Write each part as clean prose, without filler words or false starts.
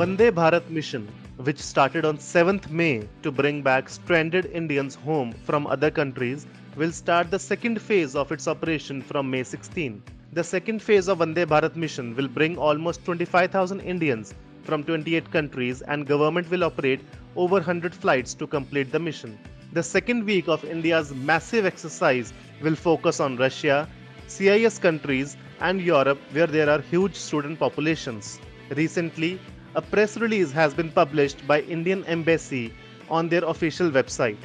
Vande Bharat mission, which started on 7th May to bring back stranded Indians home from other countries, will start the second phase of its operation from May 16. The second phase of Vande Bharat mission will bring almost 25,000 Indians from 28 countries, and government will operate over 100 flights to complete the mission. The second week of India's massive exercise will focus on Russia, CIS countries and Europe, where there are huge student populations. Recently, a press release has been published by Indian Embassy on their official website.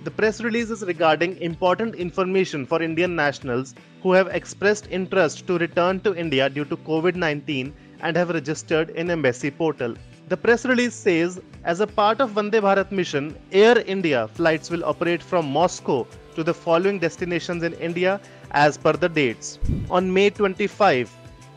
The press release is regarding important information for Indian nationals who have expressed interest to return to India due to COVID-19 and have registered in Embassy portal. The press release says, as a part of Vande Bharat mission, Air India flights will operate from Moscow to the following destinations in India as per the dates. On May 25,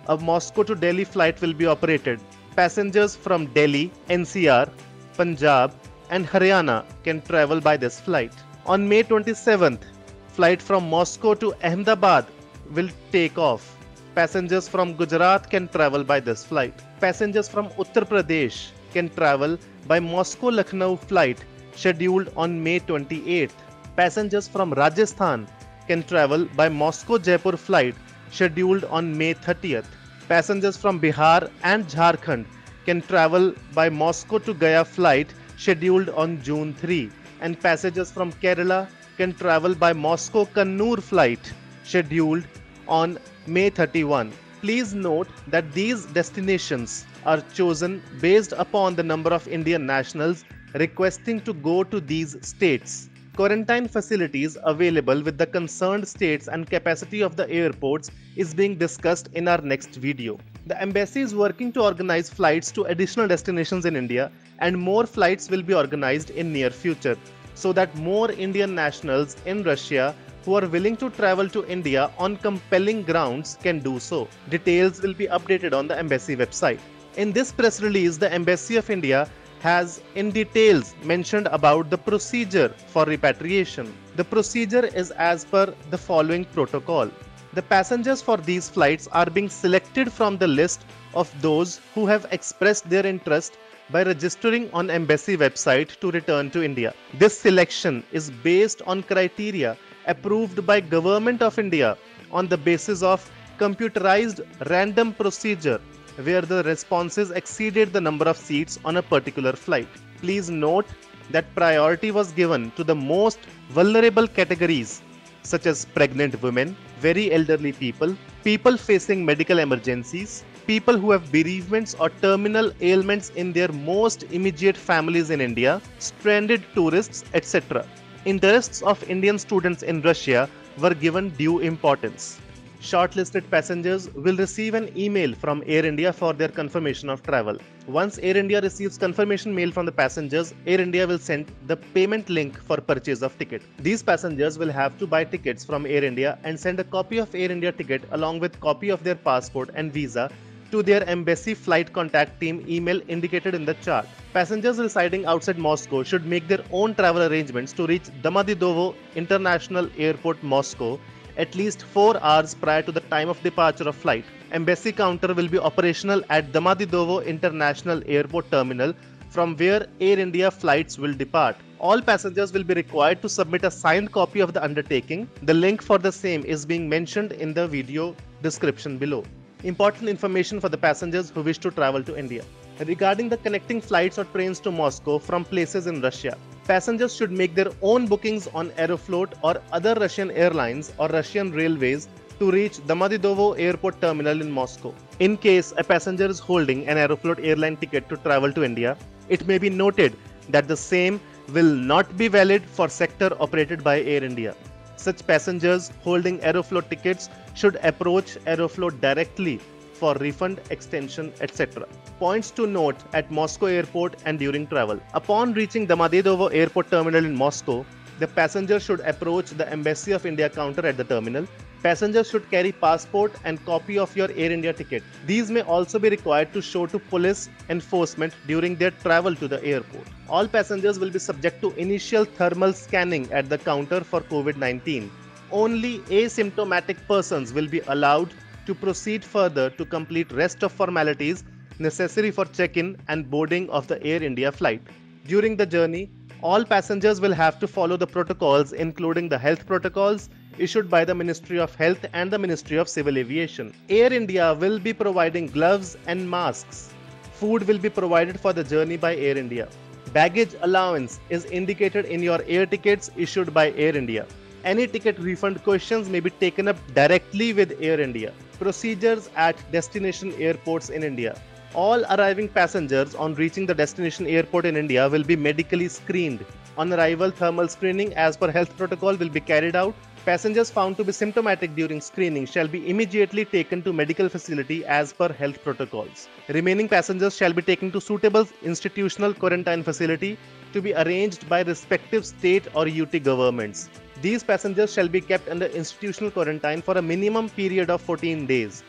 a Moscow to Delhi flight will be operated. Passengers from Delhi, NCR, Punjab and Haryana can travel by this flight. On May 27th, flight from Moscow to Ahmedabad will take off. Passengers from Gujarat can travel by this flight. Passengers from Uttar Pradesh can travel by Moscow-Lucknow flight scheduled on May 28th. Passengers from Rajasthan can travel by Moscow-Jaipur flight scheduled on May 30th. Passengers from Bihar and Jharkhand can travel by Moscow to Gaya flight scheduled on June 3, and passengers from Kerala can travel by Moscow-Kannur flight scheduled on May 31. Please note that these destinations are chosen based upon the number of Indian nationals requesting to go to these states. Quarantine facilities available with the concerned states and capacity of the airports is being discussed in our next video. The embassy is working to organize flights to additional destinations in India, and more flights will be organized in near future so that more Indian nationals in Russia who are willing to travel to India on compelling grounds can do so. Details will be updated on the embassy website. In this press release, the Embassy of India has in details mentioned about the procedure for repatriation. The procedure is as per the following protocol. The passengers for these flights are being selected from the list of those who have expressed their interest by registering on embassy website to return to India. This selection is based on criteria approved by Government of India on the basis of computerized random procedure where the responses exceeded the number of seats on a particular flight. Please note that priority was given to the most vulnerable categories such as pregnant women, very elderly people, people facing medical emergencies, people who have bereavements or terminal ailments in their most immediate families in India, stranded tourists, etc. Interests of Indian students in Russia were given due importance. Shortlisted passengers will receive an email from Air India for their confirmation of travel. Once Air India receives confirmation mail from the passengers, Air India will send the payment link for purchase of ticket. These passengers will have to buy tickets from Air India and send a copy of Air India ticket along with copy of their passport and visa to their embassy flight contact team email indicated in the chart. Passengers residing outside Moscow should make their own travel arrangements to reach Domodedovo International Airport, Moscow, at least 4 hours prior to the time of departure of flight. Embassy counter will be operational at Domodedovo International Airport Terminal, from where Air India flights will depart. All passengers will be required to submit a signed copy of the undertaking. The link for the same is being mentioned in the video description below. Important information for the passengers who wish to travel to India. Regarding the connecting flights or trains to Moscow from places in Russia, passengers should make their own bookings on Aeroflot or other Russian airlines or Russian railways to reach Domodedovo Airport Terminal in Moscow. In case a passenger is holding an Aeroflot airline ticket to travel to India, it may be noted that the same will not be valid for sector operated by Air India. Such passengers holding Aeroflot tickets should approach Aeroflot directly for refund, extension, etc. Points to note at Moscow Airport and during travel. Upon reaching Domodedovo Airport Terminal in Moscow, the passenger should approach the Embassy of India counter at the terminal. Passengers should carry passport and copy of your Air India ticket. These may also be required to show to police enforcement during their travel to the airport. All passengers will be subject to initial thermal scanning at the counter for COVID-19. Only asymptomatic persons will be allowed to proceed further to complete rest of formalities necessary for check-in and boarding of the Air India flight. During the journey, all passengers will have to follow the protocols, including the health protocols issued by the Ministry of Health and the Ministry of Civil Aviation. Air India will be providing gloves and masks. Food will be provided for the journey by Air India. Baggage allowance is indicated in your air tickets issued by Air India. Any ticket refund questions may be taken up directly with Air India. Procedures at destination airports in India. All arriving passengers on reaching the destination airport in India will be medically screened. On arrival, thermal screening as per health protocol will be carried out. Passengers found to be symptomatic during screening shall be immediately taken to medical facility as per health protocols. Remaining passengers shall be taken to suitable institutional quarantine facility to be arranged by respective state or UT governments. These passengers shall be kept under institutional quarantine for a minimum period of 14 days.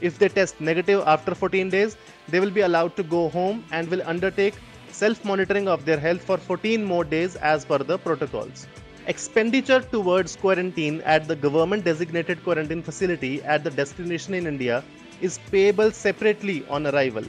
If they test negative after 14 days, they will be allowed to go home and will undertake self-monitoring of their health for 14 more days as per the protocols. Expenditure towards quarantine at the government designated quarantine facility at the destination in India is payable separately on arrival.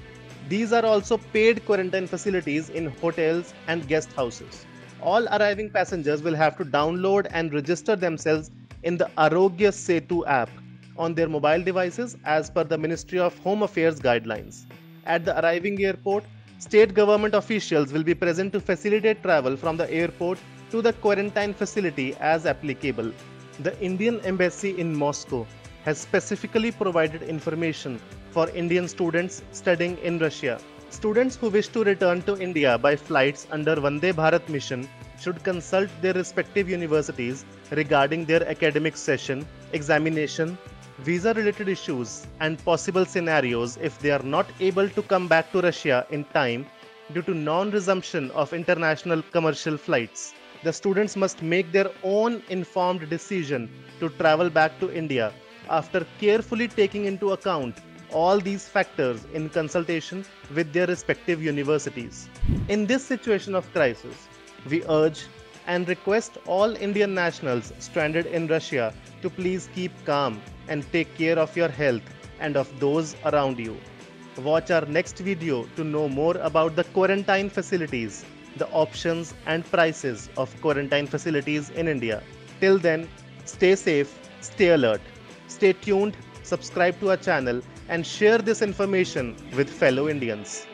These are also paid quarantine facilities in hotels and guest houses. All arriving passengers will have to download and register themselves in the Arogya Setu app on their mobile devices as per the Ministry of Home Affairs guidelines. At the arriving airport, state government officials will be present to facilitate travel from the airport to the quarantine facility as applicable. The Indian Embassy in Moscow has specifically provided information for Indian students studying in Russia. Students who wish to return to India by flights under Vande Bharat mission should consult their respective universities regarding their academic session, examination, visa-related issues, and possible scenarios if they are not able to come back to Russia in time due to non-resumption of international commercial flights. The students must make their own informed decision to travel back to India after carefully taking into account all these factors in consultation with their respective universities. In this situation of crisis, we urge and request all Indian nationals stranded in Russia to please keep calm and take care of your health and of those around you. Watch our next video to know more about the quarantine facilities, the options and prices of quarantine facilities in India. Till then, stay safe, stay alert, stay tuned, subscribe to our channel and share this information with fellow Indians.